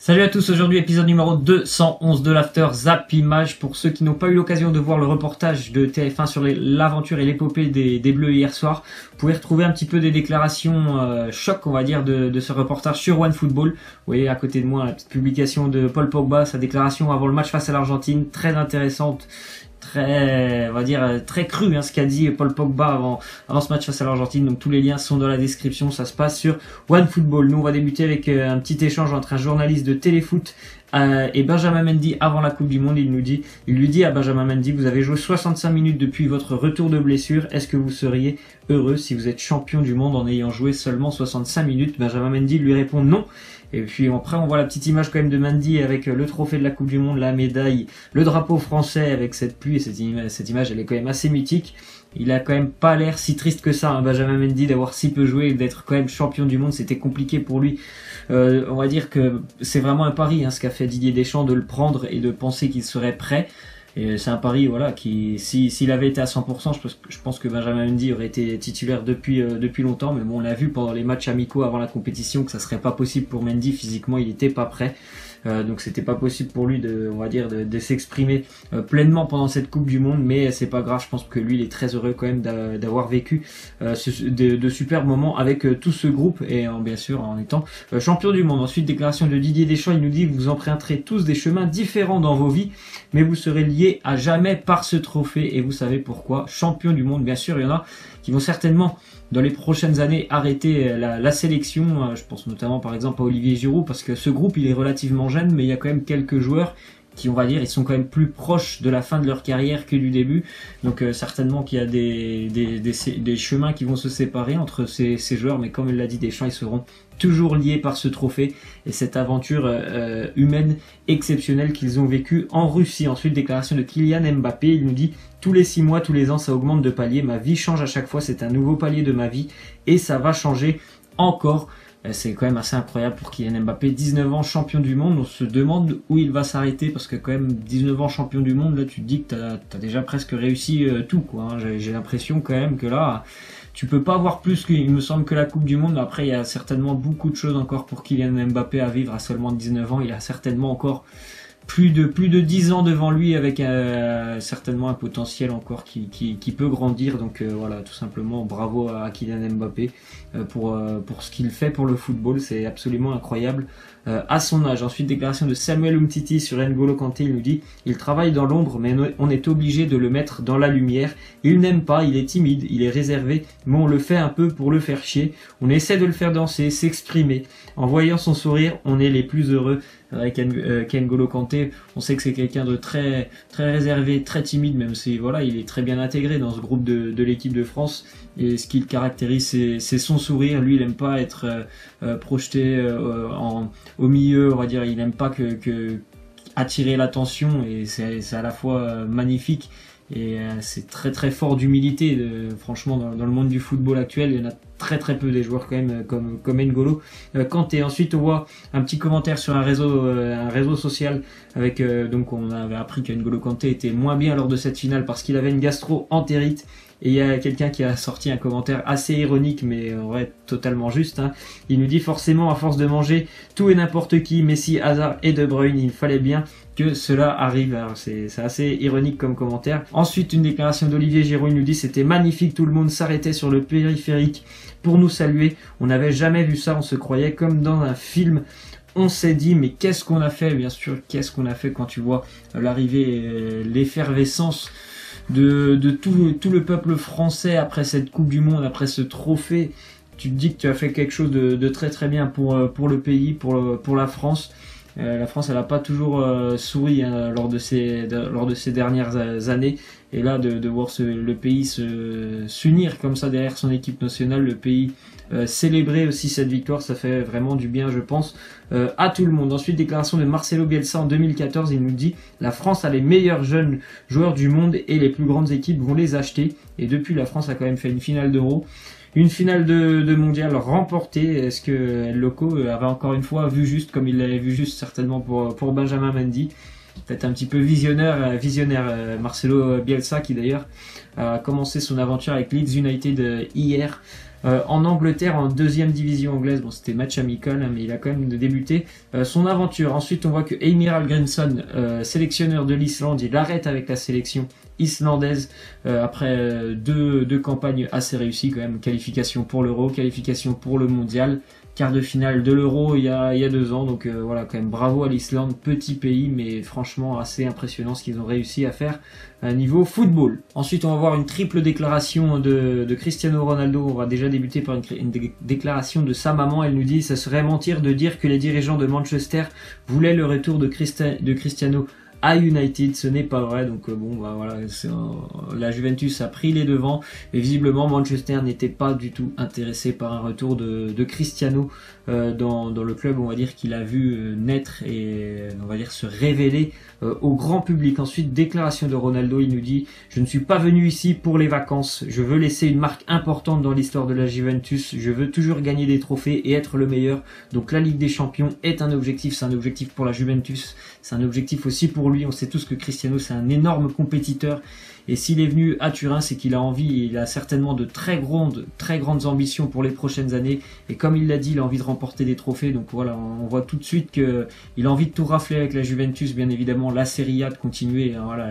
Salut à tous, aujourd'hui épisode numéro 211 de l'After Zap Image. Pour ceux qui n'ont pas eu l'occasion de voir le reportage de TF1 sur l'aventure et l'épopée des Bleus hier soir, vous pouvez retrouver un petit peu des déclarations choc, on va dire, de ce reportage sur OneFootball. Vous voyez à côté de moi la petite publication de Paul Pogba, sa déclaration avant le match face à l'Argentine, très intéressante. Très, on va dire, très cru, ce qu'a dit Paul Pogba avant ce match face à l'Argentine. Donc tous les liens sont dans la description, ça se passe sur OneFootball. Nous on va débuter avec un petit échange entre un journaliste de Téléfoot et Benjamin Mendy avant la Coupe du Monde. Il lui dit à Benjamin Mendy: vous avez joué 65 minutes depuis votre retour de blessure, est-ce que vous seriez heureux si vous êtes champion du monde en ayant joué seulement 65 minutes? Benjamin Mendy lui répond non. Et puis après on voit la petite image quand même de Mendy avec le trophée de la Coupe du Monde, la médaille, le drapeau français avec cette pluie, et cette image elle est quand même assez mythique. Il a quand même pas l'air si triste que ça, Benjamin Mendy, d'avoir si peu joué et d'être quand même champion du monde. C'était compliqué pour lui. On va dire que c'est vraiment un pari, ce qu'a fait Didier Deschamps, de le prendre et de penser qu'il serait prêt. Et c'est un pari, voilà, qui, s'il avait été à 100%, je pense que Benjamin Mendy aurait été titulaire depuis longtemps. Mais bon, on l'a vu pendant les matchs amicaux avant la compétition que ça serait pas possible pour Mendy. Physiquement, il était pas prêt. Donc c'était pas possible pour lui de s'exprimer pleinement pendant cette Coupe du Monde, mais c'est pas grave. Je pense que lui il est très heureux quand même d'avoir vécu de super moments avec tout ce groupe et bien sûr en étant champion du monde. Ensuite, déclaration de Didier Deschamps, il nous dit: vous emprunterez tous des chemins différents dans vos vies, mais vous serez liés à jamais par ce trophée, et vous savez pourquoi. Champion du monde, bien sûr, il y en a qui vont certainement dans les prochaines années arrêter la sélection. Je pense notamment par exemple à Olivier Giroud, parce que ce groupe il est relativement jeune, mais il y a quand même quelques joueurs qui, on va dire, ils sont quand même plus proches de la fin de leur carrière que du début. Donc certainement qu'il y a des chemins qui vont se séparer entre ces joueurs, mais comme il l'a dit Deschamps, ils seront toujours liés par ce trophée et cette aventure humaine exceptionnelle qu'ils ont vécue en Russie. Ensuite, déclaration de Kylian Mbappé, il nous dit: tous les 6 mois, tous les ans, ça augmente de palier, ma vie change à chaque fois, c'est un nouveau palier de ma vie et ça va changer encore. C'est quand même assez incroyable pour Kylian Mbappé, 19 ans champion du monde. On se demande où il va s'arrêter, parce que quand même 19 ans champion du monde, là tu te dis que t'as déjà presque réussi tout, quoi. J'ai l'impression quand même que là tu peux pas avoir plus, il me semble, que la Coupe du Monde. Après il y a certainement beaucoup de choses encore pour Kylian Mbappé à vivre à seulement 19 ans. Il a certainement encore plus de 10 ans devant lui, avec certainement un potentiel encore qui peut grandir. Donc voilà, tout simplement bravo à Kylian Mbappé pour ce qu'il fait pour le football, c'est absolument incroyable à son âge. Ensuite, déclaration de Samuel Umtiti sur N'Golo Kanté, il nous dit: il travaille dans l'ombre, mais on est obligé de le mettre dans la lumière. Il n'aime pas, il est timide, il est réservé, mais on le fait un peu pour le faire chier. On essaie de le faire danser, s'exprimer. En voyant son sourire, on est les plus heureux. Avec N'Golo Kanté, on sait que c'est quelqu'un de très réservé, très timide, même si voilà, il est très bien intégré dans ce groupe de l'équipe de France. Et ce qui le caractérise, c'est son sourire. Lui, il aime pas être projeté au milieu, on va dire. Il aime pas que attirer l'attention, et c'est à la fois magnifique et c'est très fort d'humilité. Franchement, dans le monde du football actuel, il y en a très peu des joueurs quand même comme N'Golo Kanté. Ensuite, on voit un petit commentaire sur un réseau social avec donc on avait appris qu'N'Golo Kanté était moins bien lors de cette finale parce qu'il avait une gastro-entérite. Et il y a quelqu'un qui a sorti un commentaire assez ironique, mais en vrai totalement juste. Il nous dit: forcément, à force de manger tout et n'importe qui, Messi, Hazard et De Bruyne, il fallait bien que cela arrive. Alors c'est assez ironique comme commentaire. Ensuite, une déclaration d'Olivier Giroud, il nous dit: c'était magnifique, tout le monde s'arrêtait sur le périphérique pour nous saluer. On n'avait jamais vu ça, on se croyait comme dans un film. On s'est dit: mais qu'est-ce qu'on a fait? Bien sûr, qu'est-ce qu'on a fait quand tu vois l'arrivée, l'effervescence de tout le peuple français après cette Coupe du Monde, après ce trophée. Tu te dis que tu as fait quelque chose de très bien pour le pays, pour la France. La France, elle n'a pas toujours souri lors de ces dernières années. Et là, de voir le pays s'unir comme ça derrière son équipe nationale, le pays célébrer aussi cette victoire, ça fait vraiment du bien, je pense, à tout le monde. Ensuite, déclaration de Marcelo Bielsa en 2014, il nous dit: la France a les meilleurs jeunes joueurs du monde et les plus grandes équipes vont les acheter. Et depuis, la France a quand même fait une finale d'Euro, une finale de mondial remportée. Est-ce que El Loco avait encore une fois vu juste, comme il l'avait vu juste certainement pour Benjamin Mendy? Peut-être un petit peu visionnaire Marcelo Bielsa, qui d'ailleurs a commencé son aventure avec Leeds United hier. en Angleterre, en deuxième division anglaise. Bon, c'était match amical, hein, mais il a quand même débuté son aventure. Ensuite, on voit que Heimir Hallgrímsson, sélectionneur de l'Islande, il arrête avec la sélection islandaise après deux campagnes assez réussies quand même. Qualification pour l'Euro, qualification pour le Mondial, quart de finale de l'Euro il y a 2 ans. Donc voilà, quand même bravo à l'Islande, petit pays, mais franchement assez impressionnant ce qu'ils ont réussi à faire à niveau football. Ensuite, on va voir une triple déclaration de Cristiano Ronaldo. On va déjà débuter par une déclaration de sa maman. Elle nous dit: ça serait mentir de dire que les dirigeants de Manchester voulaient le retour de Cristiano à United. Ce n'est pas vrai. Donc bon, bah voilà, la Juventus a pris les devants et visiblement Manchester n'était pas du tout intéressé par un retour de Cristiano dans le club, on va dire, qu'il a vu naître et on va dire se révéler au grand public. Ensuite, déclaration de Ronaldo, il nous dit: je ne suis pas venu ici pour les vacances, je veux laisser une marque importante dans l'histoire de la Juventus, je veux toujours gagner des trophées et être le meilleur. Donc la Ligue des Champions est un objectif, c'est un objectif pour la Juventus, c'est un objectif aussi pour lui. On sait tous que Cristiano, c'est un énorme compétiteur. Et s'il est venu à Turin, c'est qu'il a envie, il a certainement de très grandes ambitions pour les prochaines années. Et comme il l'a dit, il a envie de remporter des trophées. Donc voilà, on voit tout de suite qu'il a envie de tout rafler avec la Juventus. Bien évidemment, la Serie A, de continuer, hein, voilà,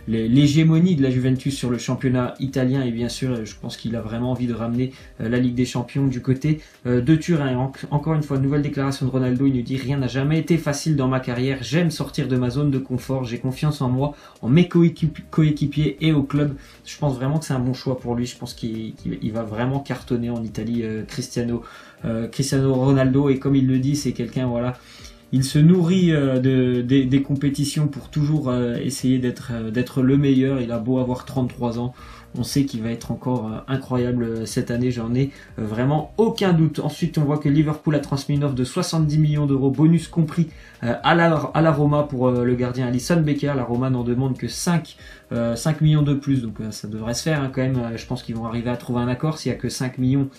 l'hégémonie de la Juventus sur le championnat italien. Et bien sûr, je pense qu'il a vraiment envie de ramener la Ligue des Champions du côté de Turin. Encore une fois, nouvelle déclaration de Ronaldo. Il nous dit: rien n'a jamais été facile dans ma carrière. J'aime sortir de ma zone de confort. J'ai confiance en moi, en mes coéquipiers et au club. Je pense vraiment que c'est un bon choix pour lui. Je pense qu'il va vraiment cartonner en Italie, Cristiano Ronaldo. Et comme il le dit, c'est quelqu'un, voilà, il se nourrit des compétitions pour toujours essayer d'être le meilleur. Il a beau avoir 33 ans, on sait qu'il va être encore incroyable cette année, j'en ai vraiment aucun doute. Ensuite, on voit que Liverpool a transmis une offre de 70 millions d'euros, bonus compris, à la Roma pour le gardien Alisson Becker. La Roma n'en demande que 5 millions de plus, donc ça devrait se faire, hein, quand même. Je pense qu'ils vont arriver à trouver un accord s'il n'y a que 5 millions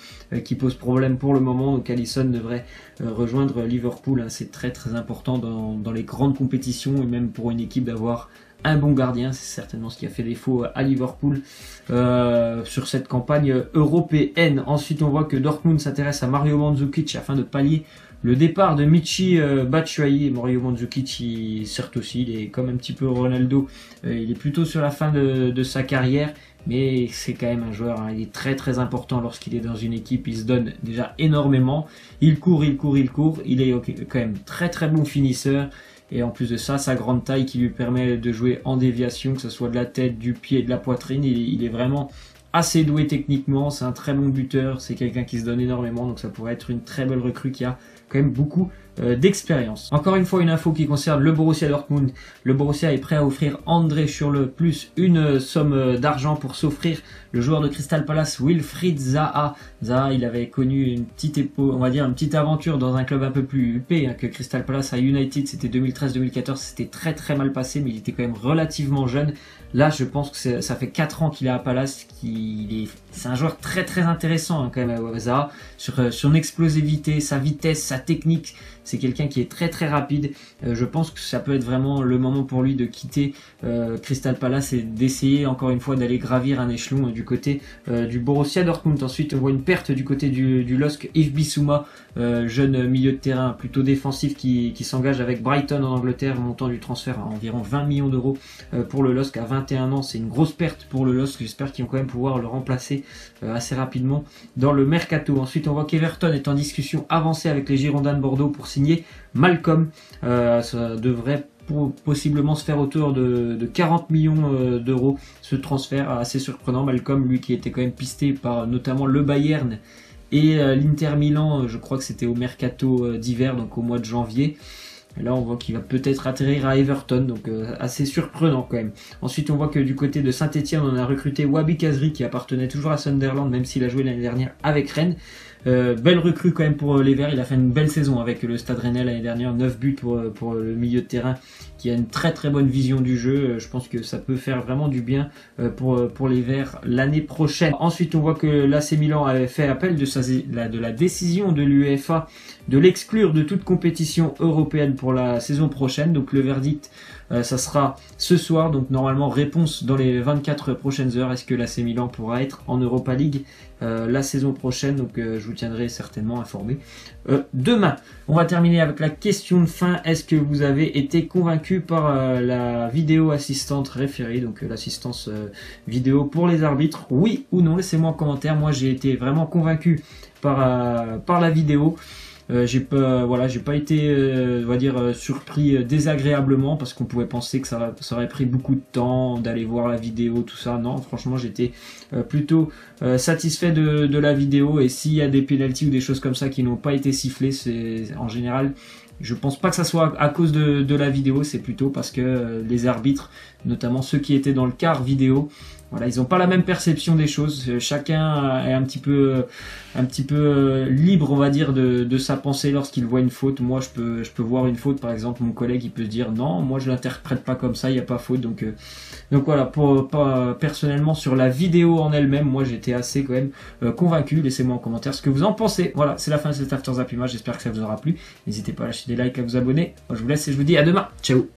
qui posent problème pour le moment. Donc Alisson devrait rejoindre Liverpool, hein. C'est très très important dans les grandes compétitions et même pour une équipe d'avoir un bon gardien. C'est certainement ce qui a fait défaut à Liverpool sur cette campagne européenne. Ensuite, on voit que Dortmund s'intéresse à Mario Mandzukic afin de pallier le départ de Michy Batshuayi. Mario Mandzukic, certes aussi, il est comme un petit peu Ronaldo, il est plutôt sur la fin de sa carrière, mais c'est quand même un joueur, hein, il est très très important lorsqu'il est dans une équipe. Il se donne déjà énormément, il court, il est quand même très très bon finisseur. Et en plus de ça, sa grande taille qui lui permet de jouer en déviation, que ce soit de la tête, du pied, de la poitrine, il est vraiment assez doué techniquement. C'est un très bon buteur, c'est quelqu'un qui se donne énormément, donc ça pourrait être une très belle recrue qui a quand même beaucoup d'expérience. Encore une fois, une info qui concerne le Borussia Dortmund. Le Borussia est prêt à offrir André Schürrle plus une somme d'argent pour s'offrir le joueur de Crystal Palace, Wilfried Zaha. Zaha, il avait connu une petite aventure dans un club un peu plus huppé, hein, que Crystal Palace à United. C'était 2013-2014, c'était très très mal passé, mais il était quand même relativement jeune. Là, je pense que ça fait 4 ans qu'il est à Palace, c'est un joueur très très intéressant, hein, quand même, Zaha, sur son explosivité, sa vitesse, sa technique. C'est quelqu'un qui est très très rapide. Je pense que ça peut être vraiment le moment pour lui de quitter Crystal Palace et d'essayer encore une fois d'aller gravir un échelon du côté du Borussia Dortmund. Ensuite, on voit une perte du côté du LOSC. Yves Bissouma, jeune milieu de terrain plutôt défensif qui s'engage avec Brighton en Angleterre. Montant du transfert à environ 20 millions d'euros pour le LOSC à 21 ans. C'est une grosse perte pour le LOSC. J'espère qu'ils vont quand même pouvoir le remplacer assez rapidement dans le mercato. Ensuite, on voit qu'Everton est en discussion avancée avec les Girondins de Bordeaux pour signer Malcolm. Ça devrait possiblement se faire autour de 40 millions d'euros, ce transfert assez surprenant. Malcolm, lui qui était quand même pisté par notamment le Bayern et l'Inter Milan, je crois que c'était au mercato d'hiver, donc au mois de janvier. Et là, on voit qu'il va peut-être atterrir à Everton, donc assez surprenant quand même. Ensuite, on voit que du côté de Saint-Etienne, on a recruté Wabi Kazri qui appartenait toujours à Sunderland, même s'il a joué l'année dernière avec Rennes. Belle recrue quand même pour les Verts. Il a fait une belle saison avec le Stade Rennais l'année dernière, 9 buts pour le milieu de terrain qui a une très très bonne vision du jeu. Je pense que ça peut faire vraiment du bien pour les Verts l'année prochaine. Ensuite, on voit que l'AC Milan avait fait appel de la décision de l'UEFA de l'exclure de toute compétition européenne pour la saison prochaine. Donc le verdict Ça sera ce soir, donc normalement réponse dans les 24 prochaines heures. Est-ce que l'AC Milan pourra être en Europa League la saison prochaine? Donc je vous tiendrai certainement informé demain. On va terminer avec la question de fin. Est-ce que vous avez été convaincu par la vidéo assistante référée, donc l'assistance vidéo pour les arbitres? Oui ou non? Laissez-moi en commentaire. Moi j'ai été vraiment convaincu par la vidéo. J'ai pas été on va dire surpris désagréablement, parce qu'on pouvait penser que ça aurait pris beaucoup de temps d'aller voir la vidéo, tout ça. Non, franchement j'étais plutôt satisfait de la vidéo, et s'il y a des pénaltys ou des choses comme ça qui n'ont pas été sifflées, c'est en général, je pense pas que ça soit à cause de la vidéo, c'est plutôt parce que les arbitres, notamment ceux qui étaient dans le quart vidéo, voilà, ils n'ont pas la même perception des choses. Chacun est un petit peu libre, on va dire, de sa pensée lorsqu'il voit une faute. Moi, je peux voir une faute, par exemple, mon collègue, il peut se dire non, moi je l'interprète pas comme ça, il n'y a pas faute. Donc voilà, personnellement sur la vidéo en elle-même, moi j'étais assez quand même convaincu. Laissez-moi en commentaire ce que vous en pensez. Voilà, c'est la fin de cet After Zap Image. J'espère que ça vous aura plu. N'hésitez pas à lâcher des likes, à vous abonner. Moi, je vous laisse et je vous dis à demain. Ciao.